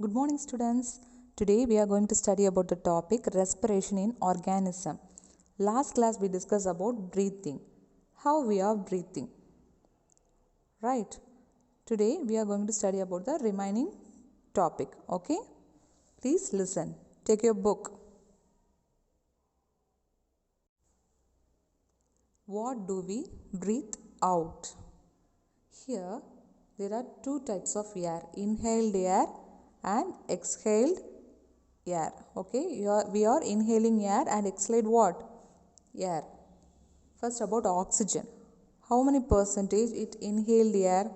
Good morning, students. Today we are going to study about the topic respiration in organism. Last class we discussed about breathing, how we are breathing, right? Today we are going to study about the remaining topic. Okay, please listen. Take your book. What do we breathe out? Here there are two types of air, inhaled air and exhaled air. Okay, we are inhaling air and exhaled what? Air. First about oxygen. How many percentage it inhaled air?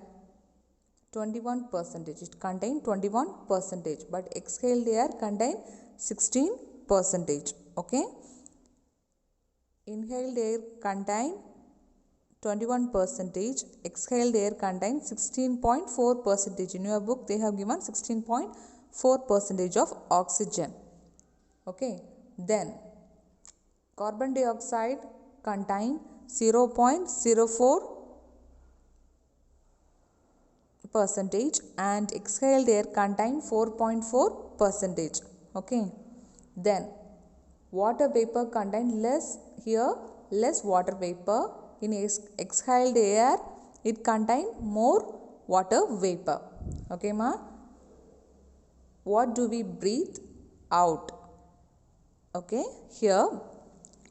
21 percentage. It contain 21 percentage, but exhaled air contain 16 percentage. Okay, inhaled air contain 21 percentage, exhaled air contains 16.4 percentage. In your book they have given 16.4 percentage of oxygen. Okay, then carbon dioxide contain 0.04 percentage and exhaled air contain 4.4 percentage. Okay, then water vapor contain less water vapor. In exhaled air it contain more water vapor. Okay ma, what do we breathe out? Okay, here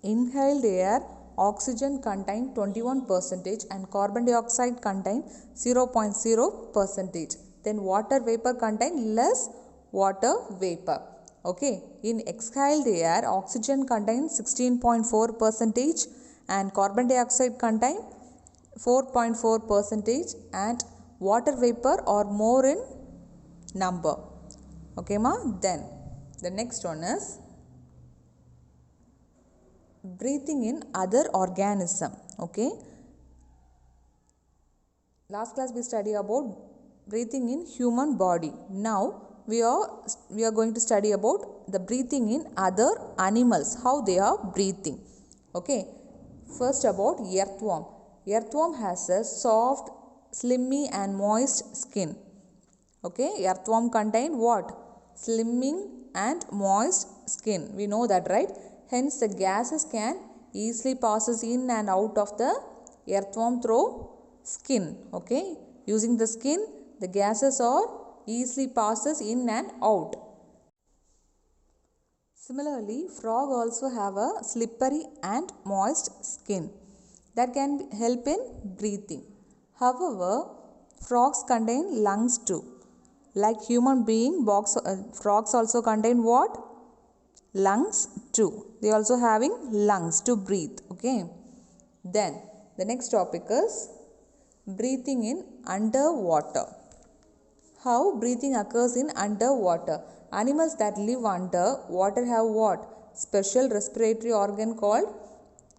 inhaled air oxygen contain 21 percentage and carbon dioxide contain 0.0 percentage. Then water vapor contain less water vapor. Okay, in exhaled air oxygen contains 16.4 percentage and carbon dioxide contain 4.4 percentage and water vapor are more in number. Okay ma, then the next one is breathing in other organism. Okay, last class we studied about breathing in human body. Now we are going to study about the breathing in other animals, how they are breathing. Okay, first about earthworm. Earthworm has a soft, slimy and moist skin. Okay, earthworm contain what? Slimming and moist skin. We know that, right? Hence the gases can easily passes in and out of the earthworm through skin. Okay, using the skin the gases are easily passes in and out. Similarly, frog also have a slippery and moist skin that can help in breathing. However, frogs contain lungs too. Like human being, frogs also contain what? Lungs too. They also having lungs to breathe. Okay. Then the next topic is breathing in underwater. How breathing occurs in underwater? Animals that live under water have what? Special respiratory organ called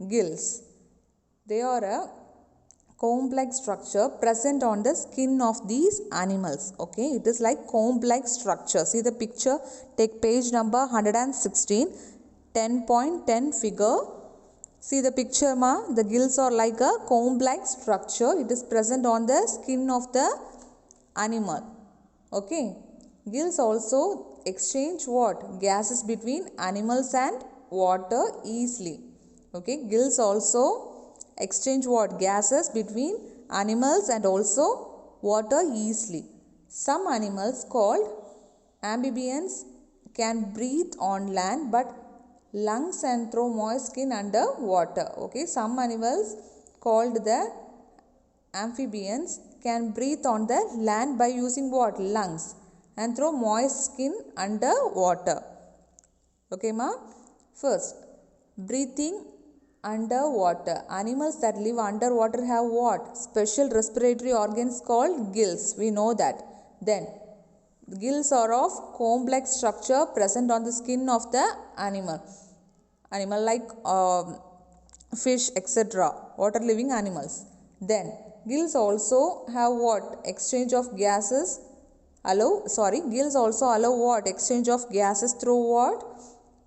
gills. They are a comb-like structure present on the skin of these animals. Okay, it is like comb-like structure. See the picture. Take page number 116, 10.10 figure. See the picture ma. The gills are like a comb-like structure. It is present on the skin of the animal. Okay, gills also exchange what? Gases between animals and water easily. Okay, gills also exchange what? Gases between animals and also water easily. Some animals called amphibians can breathe on land but lungs and through moist skin under water. Okay, some animals called the amphibians can breathe on the land by using what? Lungs and through moist skin under water. Okay ma? First, breathing underwater. Animals that live underwater have what? Special respiratory organs called gills. We know that. Then, gills are of comb-like structure present on the skin of the animal. Animal like fish, etc. Water living animals. Then, gills also have what? Exchange of gases. Gills also allow what? Exchange of gases through what?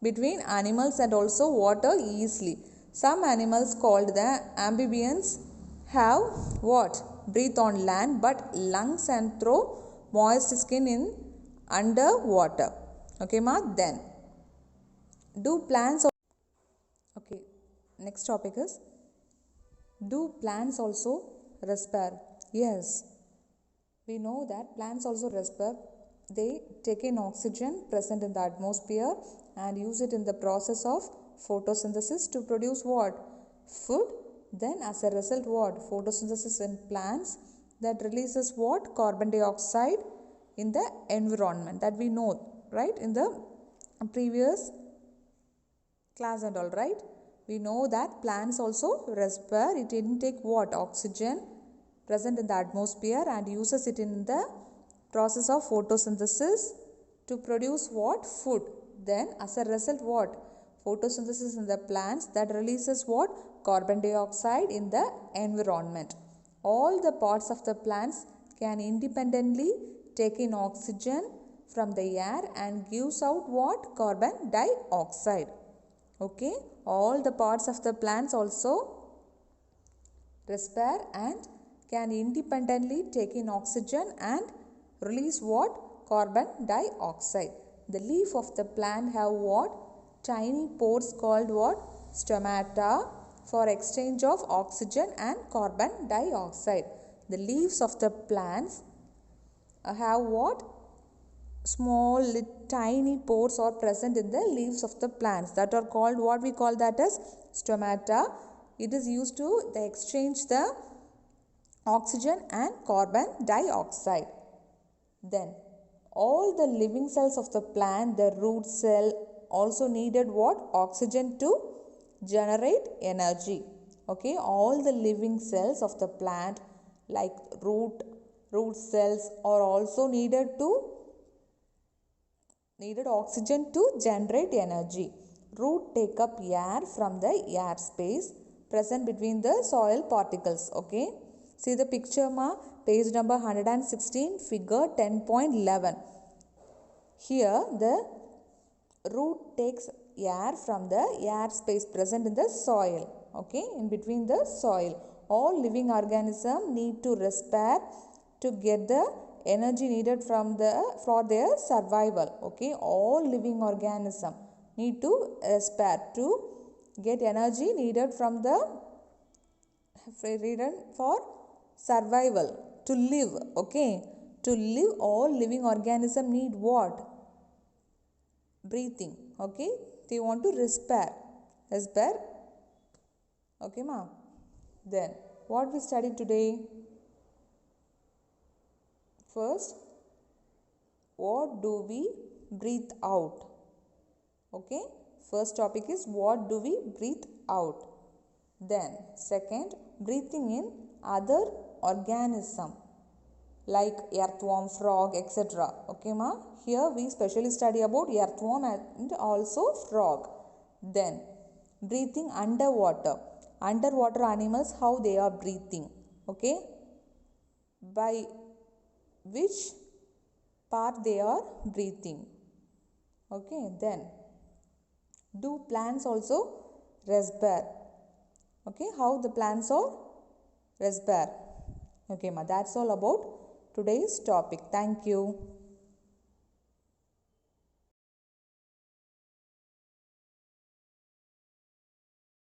Between animals and also water easily. Some animals called the amphibians have what? Breathe on land but lungs and through moist skin in underwater. Okay ma. Then do plants okay, next topic is, do plants also respire? Yes, we know that plants also respire. They take in oxygen present in the atmosphere and use it in the process of photosynthesis to produce what? Food. Then as a result what? Photosynthesis in plants that releases what? Carbon dioxide in the environment, that we know, right, in the previous class and all, right? We know that plants also respire. It intake what? Oxygen present in the atmosphere and uses it in the process of photosynthesis to produce what? Food. Then as a result what? Photosynthesis in the plants that releases what? Carbon dioxide in the environment. All the parts of the plants can independently take in oxygen from the air and gives out what? Carbon dioxide. Okay, all the parts of the plants also respire and can independently take in oxygen and release what? Carbon dioxide. The leaf of the plant have what? Tiny pores called what? Stomata for exchange of oxygen and carbon dioxide. The leaves of the plants have what? Small tiny pores are present in the leaves of the plants that are called what? We call that as stomata. It is used to exchange the oxygen and carbon dioxide. Then all the living cells of the plant, the root cell also needed what? Oxygen to generate energy. Okay, all the living cells of the plant like root cells are also needed oxygen to generate energy. Root take up air from the air space present between the soil particles. Okay, see the picture ma, page number 116, figure 10.11. Here the root takes air from the air space present in the soil. Okay, in between the soil. All living organisms need to respire to get the energy needed for their survival. Okay, all living organisms need to respire to get energy needed for survival, to live. Okay, to live, all living organisms need what? Breathing. Okay, they want to respire. Okay ma. Then what we studied today? First, what do we breathe out? Okay, first topic is what do we breathe out. Then second, breathing in other organism like earthworm, frog, etc. Okay ma. Here we specially study about earthworm and also frog. Then breathing underwater. Underwater animals, how they are breathing. Okay, by which part they are breathing. Okay, then do plants also respire? Okay, how the plants are respire. Okay ma, that's all about today's topic. Thank you.